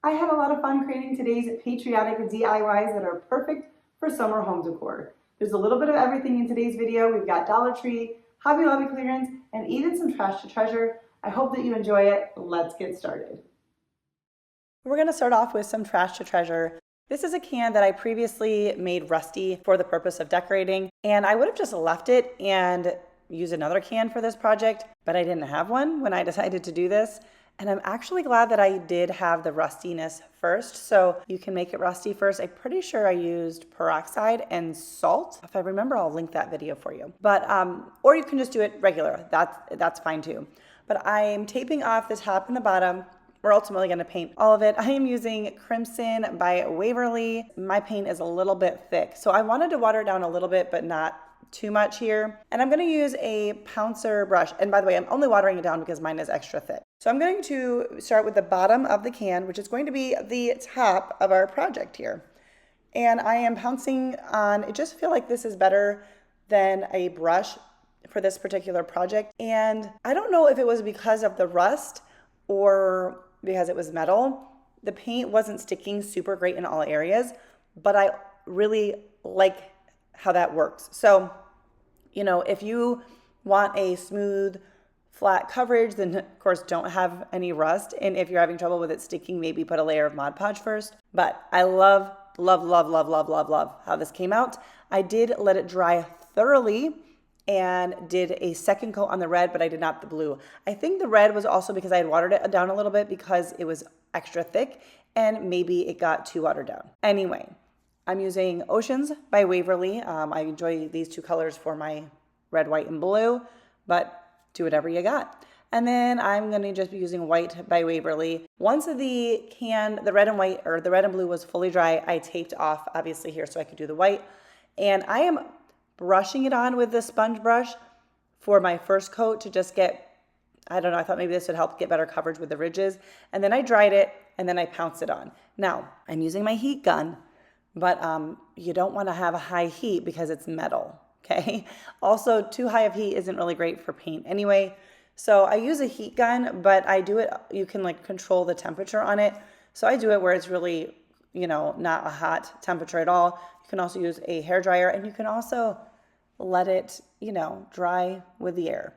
I had a lot of fun creating today's patriotic DIYs that are perfect for summer home decor. There's a little bit of everything in today's video. We've got Dollar Tree, Hobby Lobby clearance, and even some trash to treasure. I hope that you enjoy it. Let's get started. We're going to start off with some trash to treasure. This is a can that I previously made rusty for the purpose of decorating, and I would have just left it and used another can for this project, but I didn't have one when I decided to do this. And I'm actually glad that I did have the rustiness first. So you can make it rusty first. I'm pretty sure I used peroxide and salt. If I remember, I'll link that video for you. But or you can just do it regular. That's fine too. But I'm taping off the top and the bottom. We're ultimately going to paint all of it. I am using Crimson by Waverly. My paint is a little bit thick, so I wanted to water it down a little bit, but not too much here. And I'm going to use a pouncer brush. And by the way, I'm only watering it down because mine is extra thick. So I'm going to start with the bottom of the can, which is going to be the top of our project here. And I am pouncing on, I just feel like this is better than a brush for this particular project. And I don't know if it was because of the rust or because it was metal. The paint wasn't sticking super great in all areas, but I really like how that works. So, you know, if you want a smooth, flat coverage, then of course don't have any rust. And if you're having trouble with it sticking, maybe put a layer of Mod Podge first. But I love how this came out. I did let it dry thoroughly and did a second coat on the red, but I did not the blue. I think the red was also because I had watered it down a little bit because it was extra thick and maybe it got too watered down. Anyway, I'm using Oceans by Waverly. I enjoy these two colors for my red, white, and blue, but do whatever you got. And then I'm going to just be using White by Waverly. Once the can, the red and white, or the red and blue was fully dry, I taped off, obviously here, so I could do the white. And I am brushing it on with the sponge brush for my first coat to just get, I don't know, I thought maybe this would help get better coverage with the ridges. And then I dried it, and then I pounced it on. Now, I'm using my heat gun, but you don't want to have a high heat because it's metal, okay? Also, too high of heat isn't really great for paint anyway. So I use a heat gun, but I do it, you can like control the temperature on it. So I do it where it's really, you know, not a hot temperature at all. You can also use a hair dryer, and you can also let it, you know, dry with the air.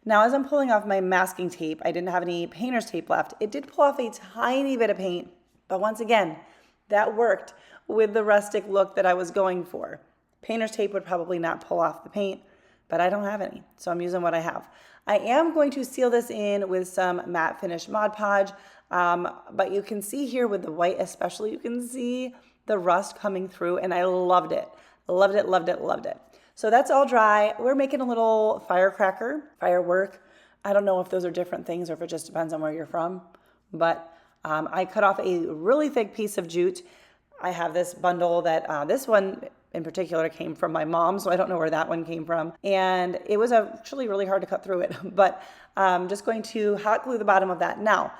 Now, as I'm pulling off my masking tape, I didn't have any painter's tape left. It did pull off a tiny bit of paint, but once again, that worked with the rustic look that I was going for. Painter's tape would probably not pull off the paint, but I don't have any, so I'm using what I have. I am going to seal this in with some matte finish Mod Podge, but you can see here with the white especially, you can see the rust coming through, and I loved it. Loved it, loved it, loved it. So that's all dry. We're making a little firework. I don't know if those are different things or if it just depends on where you're from, but I cut off a really thick piece of jute. I have this bundle that, this one in particular came from my mom, so I don't know where that one came from. And it was actually really hard to cut through it, but I'm just going to hot glue the bottom of that. Now,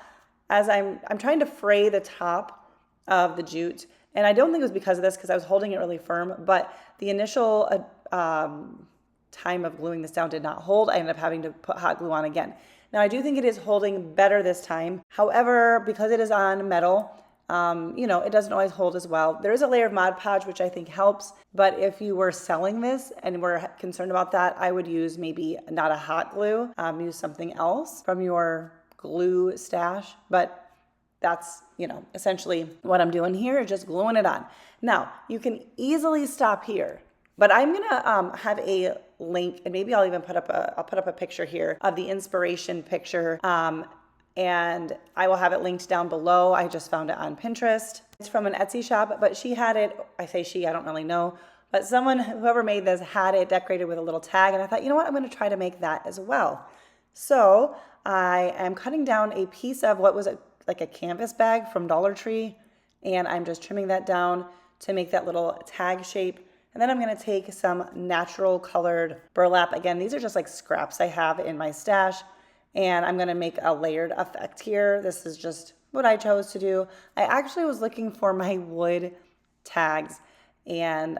as I'm trying to fray the top of the jute, and I don't think it was because of this, because I was holding it really firm, but the initial time of gluing this down did not hold. I ended up having to put hot glue on again. Now, I do think it is holding better this time. However, because it is on metal, you know, it doesn't always hold as well. There is a layer of Mod Podge, which I think helps, but if you were selling this and were concerned about that, I would use maybe not a hot glue, use something else from your glue stash, but that's, you know, essentially what I'm doing here is just gluing it on. Now, you can easily stop here, but I'm gonna have a link, and maybe I'll even put up a picture here of the inspiration picture, and I will have it linked down below. I just found it on Pinterest. It's from an Etsy shop, but she had it, I say she, I don't really know, but whoever made this had it decorated with a little tag, and I thought, you know what, I'm gonna try to make that as well. So I am cutting down a piece of what was like a canvas bag from Dollar Tree, and I'm just trimming that down to make that little tag shape. And then I'm gonna take some natural colored burlap. Again, these are just like scraps I have in my stash, and I'm gonna make a layered effect here. This is just what I chose to do. I actually was looking for my wood tags, and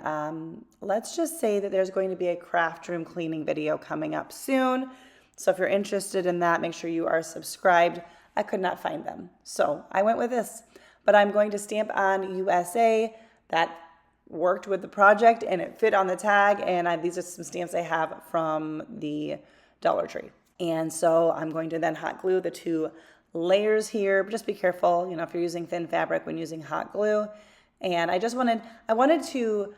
let's just say that there's going to be a craft room cleaning video coming up soon. So if you're interested in that, make sure you are subscribed. I could not find them, so I went with this. but I'm going to stamp on USA. That worked with the project and it fit on the tag, and these are some stamps I have from the Dollar Tree. And so I'm going to then hot glue the 2 layers here, but just be careful, if you're using thin fabric when using hot glue. And I wanted to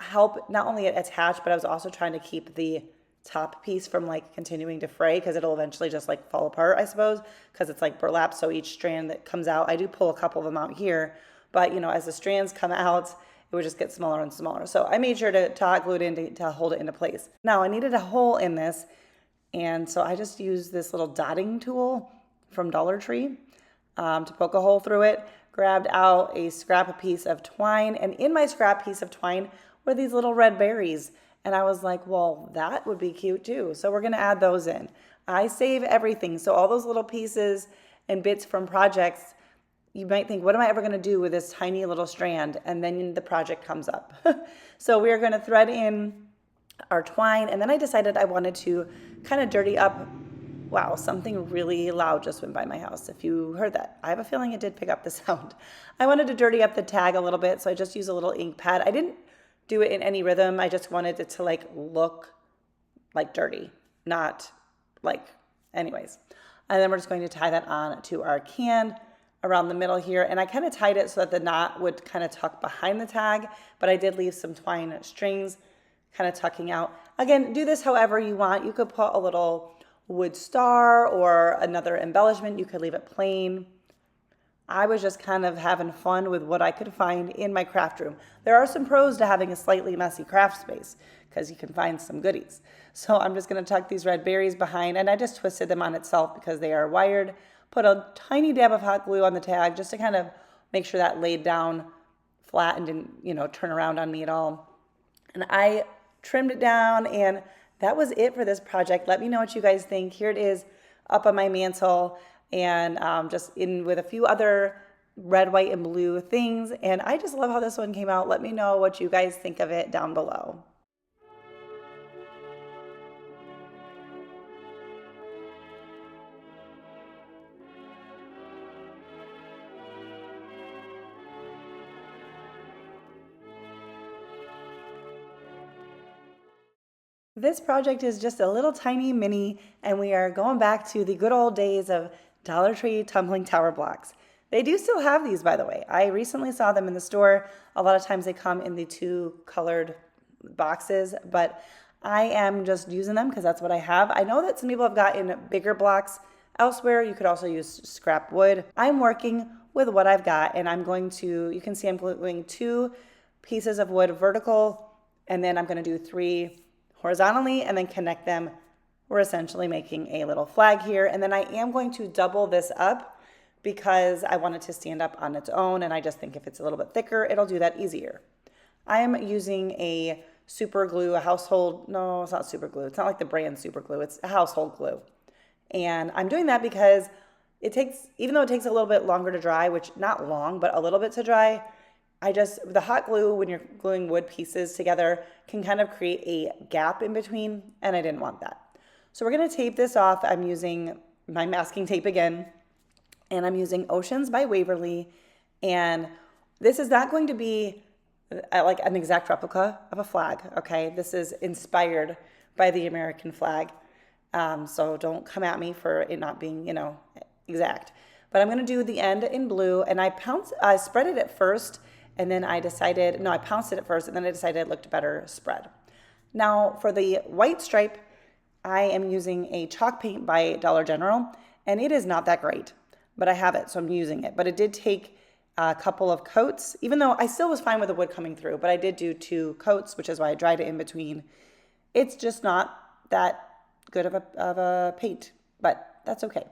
help not only attach, but I was also trying to keep the top piece from like continuing to fray, because it'll eventually just like fall apart, I suppose, because it's like burlap. So each strand that comes out, I do pull a couple of them out here, but as the strands come out, it would just get smaller and smaller. So I made sure to hot glue it in to hold it into place. Now I needed a hole in this, and so I just used this little dotting tool from Dollar Tree to poke a hole through it, grabbed out a scrap piece of twine, and in my scrap piece of twine were these little red berries. And I was like, well, that would be cute too. So we're gonna add those in. I save everything. So all those little pieces and bits from projects, you might think, what am I ever gonna do with this tiny little strand? And then the project comes up. So we are gonna thread in our twine. And then I decided I wanted to kind of dirty up. Wow, something really loud just went by my house. If you heard that, I have a feeling it did pick up the sound. I wanted to dirty up the tag a little bit, so I just used a little ink pad. I didn't do it in any rhythm. I just wanted it to like look like dirty, not like, anyways. And then we're just going to tie that on to our can around the middle here. And I kind of tied it so that the knot would kind of tuck behind the tag, but I did leave some twine strings kind of tucking out. Again, do this however you want. You could put a little wood star or another embellishment. You could leave it plain. I was just kind of having fun with what I could find in my craft room. There are some pros to having a slightly messy craft space because you can find some goodies. So I'm just going to tuck these red berries behind, and I just twisted them on itself because they are wired. Put a tiny dab of hot glue on the tag just to kind of make sure that laid down flat and didn't, turn around on me at all. And I trimmed it down, and that was it for this project. Let me know what you guys think. Here it is up on my mantle, and just in with a few other red, white, and blue things. And I just love how this one came out. Let me know what you guys think of it down below. This project is just a little tiny mini, and we are going back to the good old days of Dollar Tree tumbling tower blocks. They do still have these, by the way. I recently saw them in the store. A lot of times they come in the 2 colored boxes, but I am just using them because that's what I have. I know that some people have gotten bigger blocks elsewhere. You could also use scrap wood. I'm working with what I've got, and I'm going to, you can see I'm gluing 2 pieces of wood vertical, and then I'm going to do 3 horizontally and then connect them. We're essentially making a little flag here. And then I am going to double this up because I want it to stand up on its own, and I just think if it's a little bit thicker, it'll do that easier. I am using a super glue, a household, no, it's not super glue. It's not like the brand super glue, it's a household glue. And I'm doing that because it takes, even though it takes a little bit longer to dry, which not long, but a little bit to dry, the hot glue, when you're gluing wood pieces together, can kind of create a gap in between, and I didn't want that. So we're gonna tape this off. I'm using my masking tape again, and I'm using Oceans by Waverly, and this is not going to be like an exact replica of a flag, okay? This is inspired by the American flag, so don't come at me for it not being, exact. But I'm gonna do the end in blue, and I spread it at first, and then I pounced it at first, and then I decided it looked better spread. Now for the white stripe, I am using a chalk paint by Dollar General, and it is not that great, but I have it, so I'm using it. But it did take a couple of coats, even though I still was fine with the wood coming through, but I did do 2 coats, which is why I dried it in between. It's just not that good of a paint, but that's okay.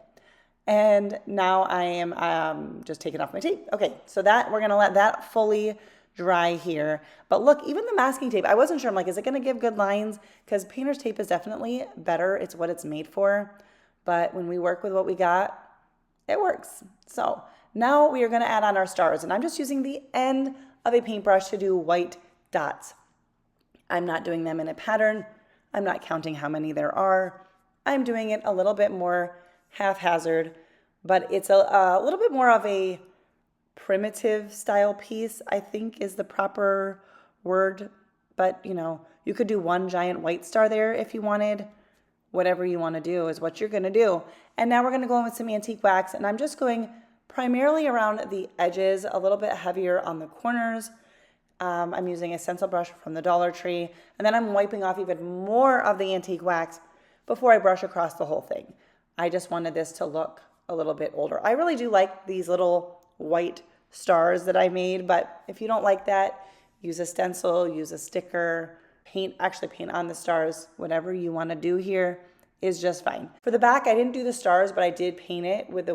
And now I am just taking off my tape. Okay, so we're gonna let that fully dry here. But look, even the masking tape, I wasn't sure. I'm like, is it gonna give good lines? Because painter's tape is definitely better. It's what it's made for. But when we work with what we got, it works. So now we are gonna add on our stars. And I'm just using the end of a paintbrush to do white dots. I'm not doing them in a pattern. I'm not counting how many there are. I'm doing it a little bit more haphazard, but it's a little bit more of a primitive style piece, I think is the proper word. But you know, you could do one giant white star there if you wanted. Whatever you want to do is what you're going to do. And now we're going to go in with some antique wax, and I'm just going primarily around the edges, a little bit heavier on the corners. I'm using a stencil brush from the Dollar Tree, and then I'm wiping off even more of the antique wax before I brush across the whole thing. I just wanted this to look a little bit older. I really do like these little white stars that I made, but if you don't like that, use a stencil, use a sticker, actually paint on the stars. Whatever you want to do here is just fine. For the back, I didn't do the stars, but I did paint it with the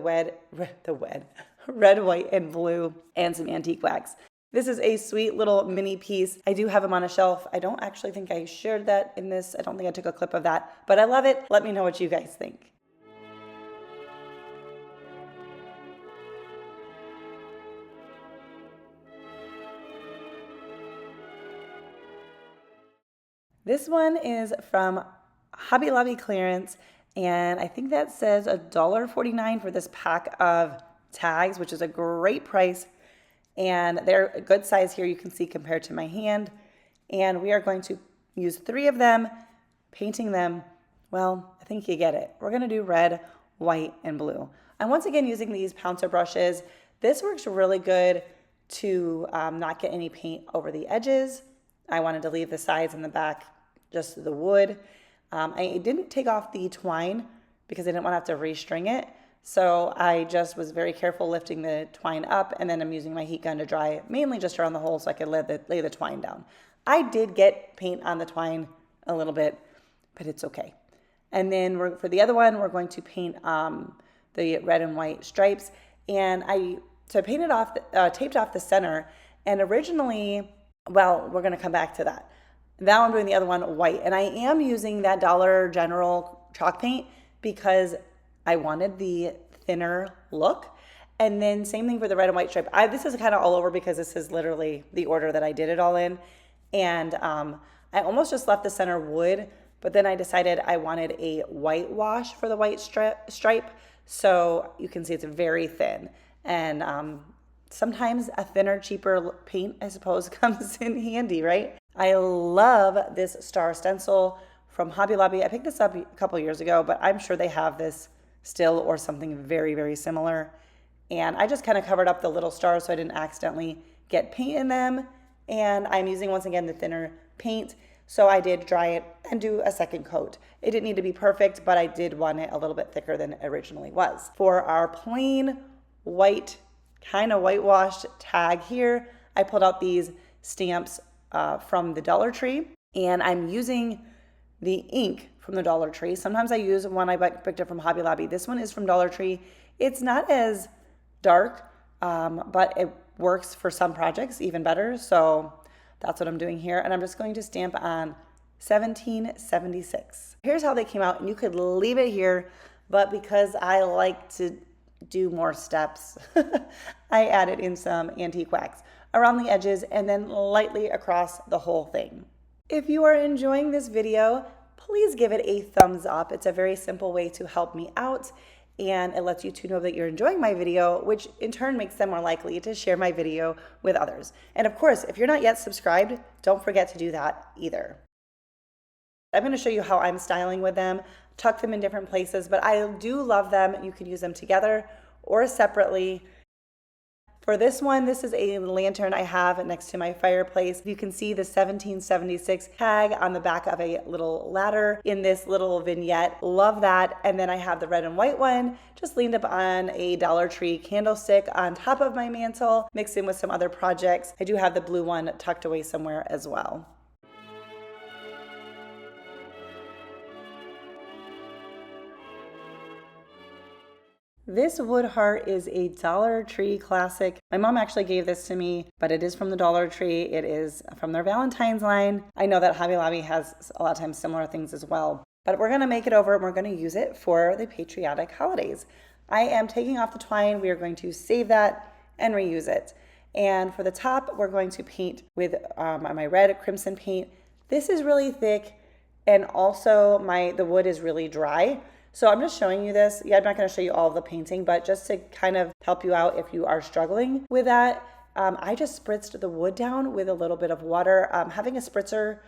red, white, and blue, and some antique wax. This is a sweet little mini piece. I do have them on a shelf. I don't actually think I shared that in this. I don't think I took a clip of that, but I love it. Let me know what you guys think. This one is from Hobby Lobby clearance, and I think that says $1.49 for this pack of tags, which is a great price. And they're a good size here, you can see, compared to my hand. And we are going to use 3 of them, painting them, well, I think you get it. We're going to do red, white, and blue. I'm once again using these pouncer brushes. This works really good to not get any paint over the edges. I wanted to leave the sides and the back just the wood. I didn't take off the twine because I didn't want to have to restring it. So I just was very careful lifting the twine up, and then I'm using my heat gun to dry it, mainly just around the hole so I could lay the twine down. I did get paint on the twine a little bit, but it's okay. And then for the other one, we're going to paint the red and white stripes. And I painted off, taped off the center, and originally, well, we're going to come back to that. Now I'm doing the other one white, and I am using that Dollar General chalk paint because I wanted the thinner look. And then same thing for the red and white stripe. This is kind of all over because this is literally the order that I did it all in. And I almost just left the center wood, but then I decided I wanted a white wash for the white stripe. So you can see it's very thin. And sometimes a thinner, cheaper paint, I suppose, comes in handy, right? I love this star stencil from Hobby Lobby. I picked this up a couple years ago, but I'm sure they have this still or something very, very similar. And I just kind of covered up the little stars so I didn't accidentally get paint in them. And I'm using, once again, the thinner paint. So I did dry it and do a second coat. It didn't need to be perfect, but I did want it a little bit thicker than it originally was. For our plain white, kind of whitewashed tag here, I pulled out these stamps from the Dollar Tree, and I'm using the ink from the Dollar Tree. Sometimes I use one I picked up from Hobby Lobby. This one is from Dollar Tree. It's not as dark, but it works for some projects even better. So that's what I'm doing here. And I'm just going to stamp on 1776. Here's how they came out, and you could leave it here, but because I like to do more steps, I added in some antique wax around the edges and then lightly across the whole thing. If you are enjoying this video, please give it a thumbs up. It's a very simple way to help me out, and it lets YouTube know that you're enjoying my video, which in turn makes them more likely to share my video with others. And of course, if you're not yet subscribed, don't forget to do that either. I'm going to show you how I'm styling with them, tuck them in different places, but I do love them. You can use them together or separately. For this one, this is a lantern I have next to my fireplace. You can see the 1776 tag on the back of a little ladder in this little vignette. Love that. And then I have the red and white one just leaned up on a Dollar Tree candlestick on top of my mantle, mixed in with some other projects. I do have the blue one tucked away somewhere as well. This wood heart is a Dollar Tree classic. My mom actually gave this to me, but it is from the Dollar Tree. It is from their Valentine's line. I know that Hobby Lobby has a lot of times similar things as well, but we're gonna make it over and we're gonna use it for the patriotic holidays. I am taking off the twine. We are going to save that and reuse it. And for the top, we're going to paint with my red crimson paint. This is really thick, and also the wood is really dry. So I'm just showing you this. Yeah, I'm not going to show you all of the painting, but just to kind of help you out if you are struggling with that, I just spritzed the wood down with a little bit of water. Having a spritzer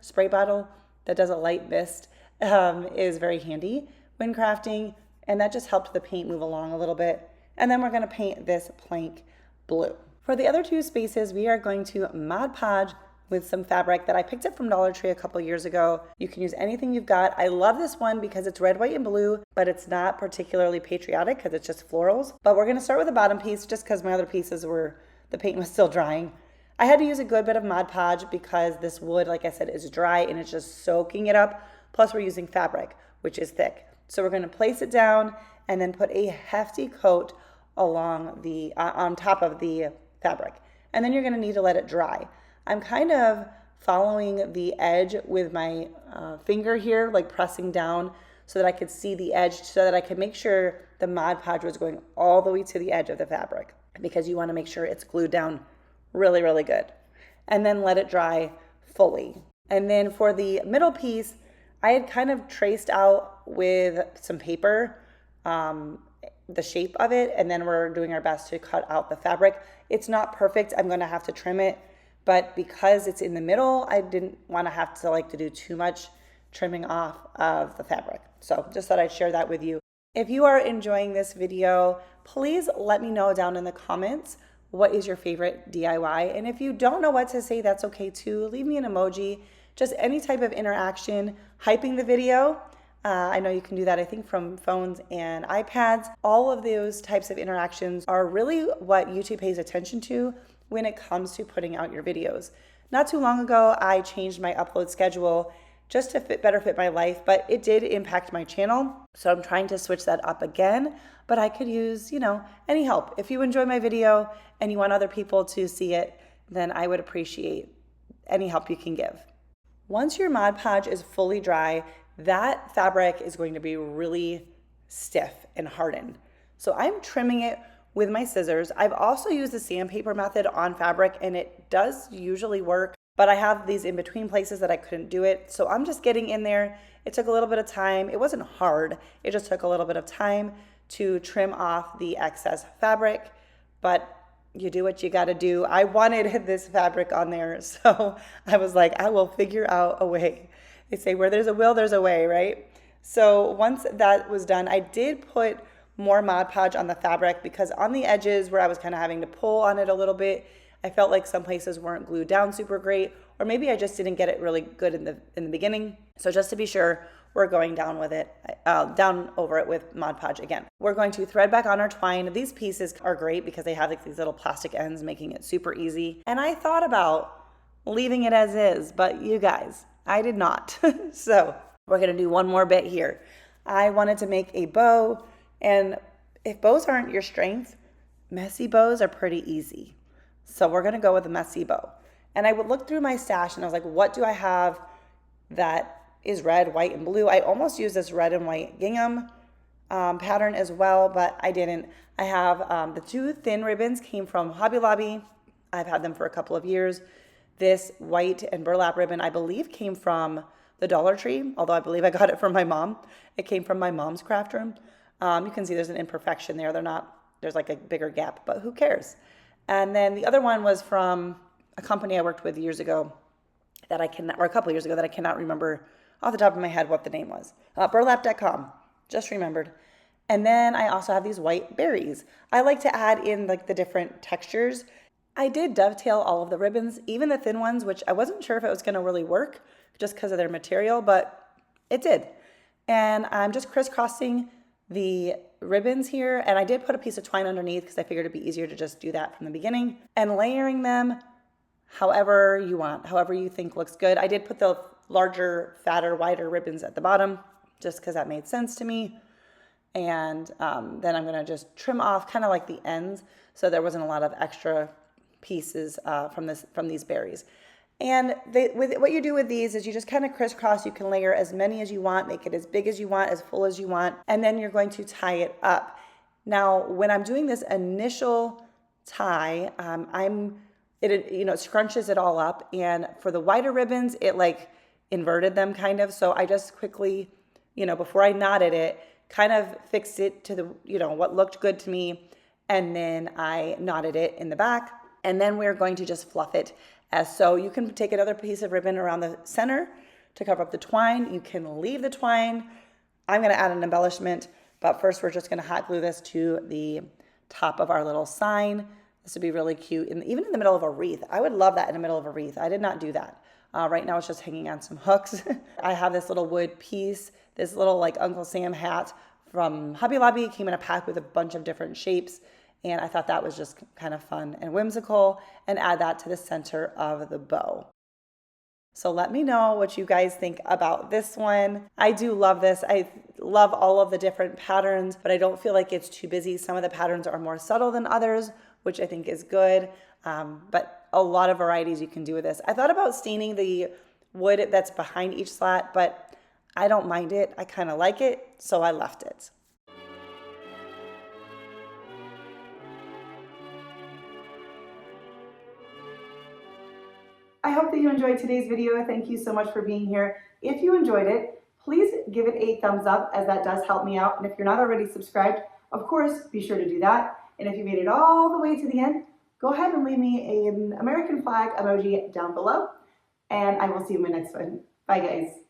spray bottle that does a light mist is very handy when crafting, and that just helped the paint move along a little bit. And then we're going to paint this plank blue. For the other two spaces, we are going to Mod Podge with some fabric that I picked up from Dollar Tree a couple years ago. You can use anything you've got. I love this one because it's red, white, and blue, but it's not particularly patriotic because it's just florals. But we're going to start with the bottom piece just because my other pieces the paint was still drying. I had to use a good bit of Mod Podge because this wood, like I said, is dry and it's just soaking it up. Plus we're using fabric, which is thick. So we're going to place it down and then put a hefty coat along the on top of the fabric. And then you're going to need to let it dry. I'm kind of following the edge with my finger here, like pressing down so that I could see the edge so that I could make sure the Mod Podge was going all the way to the edge of the fabric because you want to make sure it's glued down really, really good. And then let it dry fully. And then for the middle piece, I had kind of traced out with some paper the shape of it, and then we're doing our best to cut out the fabric. It's not perfect. I'm going to have to trim it. But because it's in the middle, I didn't want to have to do too much trimming off of the fabric. So just thought I'd share that with you. If you are enjoying this video, please let me know down in the comments what is your favorite DIY. And if you don't know what to say, that's okay too. Leave me an emoji, just any type of interaction, hyping the video. I know you can do that, I think, from phones and iPads. All of those types of interactions are really what YouTube pays attention to when it comes to putting out your videos. Not too long ago, I changed my upload schedule just to better fit my life, but it did impact my channel. So I'm trying to switch that up again, but I could use, any help. If you enjoy my video and you want other people to see it, then I would appreciate any help you can give. Once your Mod Podge is fully dry, that fabric is going to be really stiff and hardened. So I'm trimming it with my scissors. I've also used the sandpaper method on fabric and it does usually work, but I have these in between places that I couldn't do it. So I'm just getting in there. It took a little bit of time. It wasn't hard. It just took a little bit of time to trim off the excess fabric, but you do what you got to do. I wanted this fabric on there, so I was like, I will figure out a way. They say where there's a will, there's a way, right? So once that was done, I did put more Mod Podge on the fabric because on the edges where I was kind of having to pull on it a little bit, I felt like some places weren't glued down super great, or maybe I just didn't get it really good in the beginning. So just to be sure, we're going down with it, down over it with Mod Podge again. We're going to thread back on our twine. These pieces are great because they have these little plastic ends making it super easy. And I thought about leaving it as is, but you guys, I did not. So we're gonna do one more bit here. I wanted to make a bow, and if bows aren't your strength, messy bows are pretty easy. So we're gonna go with a messy bow. And I would look through my stash and I was like, what do I have that is red, white, and blue? I almost used this red and white gingham pattern as well, but I didn't. I have the two thin ribbons came from Hobby Lobby. I've had them for a couple of years. This white and burlap ribbon, I believe, came from the Dollar Tree, although I believe I got it from my mom. It came from my mom's craft room. You can see there's an imperfection there. There's like a bigger gap, but who cares? And then the other one was from a company I worked with years ago or a couple of years ago that I cannot remember off the top of my head what the name was. Burlap.com, just remembered. And then I also have these white berries. I like to add in like the different textures. I did dovetail all of the ribbons, even the thin ones, which I wasn't sure if it was going to really work just because of their material, but it did. And I'm just crisscrossing the ribbons here, and I did put a piece of twine underneath because I figured it'd be easier to just do that from the beginning, and layering them however you want, however you think looks good. I did put the larger, fatter, wider ribbons at the bottom just because that made sense to me. And then I'm going to just trim off kind of like the ends so there wasn't a lot of extra pieces from these berries. And what you do with these is you just kind of crisscross. You can layer as many as you want, make it as big as you want, as full as you want, and then you're going to tie it up. Now, when I'm doing this initial tie, it scrunches it all up, and for the wider ribbons, it like inverted them kind of. So I just quickly before I knotted it, kind of fixed it to the, what looked good to me. And then I knotted it in the back. And then we're going to just fluff it as so. You can take another piece of ribbon around the center to cover up the twine. You can leave the twine. I'm going to add an embellishment, but first we're just going to hot glue this to the top of our little sign. This would be really cute, and even in the middle of a wreath. I would love that in the middle of a wreath. I did not do that. Right now it's just hanging on some hooks. I have this little wood piece, this little like Uncle Sam hat from Hobby Lobby. It came in a pack with a bunch of different shapes, and I thought that was just kind of fun and whimsical, and add that to the center of the bow. So let me know what you guys think about this one. I do love this. I love all of the different patterns, but I don't feel like it's too busy. Some of the patterns are more subtle than others, which I think is good. But a lot of varieties you can do with this. I thought about staining the wood that's behind each slat, but I don't mind it. I kind of like it, so I left it. I hope that you enjoyed today's video. Thank you so much for being here. If you enjoyed it, please give it a thumbs up, as that does help me out. And if you're not already subscribed, of course, be sure to do that. And if you made it all the way to the end, go ahead and leave me an American flag emoji down below. And I will see you in my next one. Bye, guys.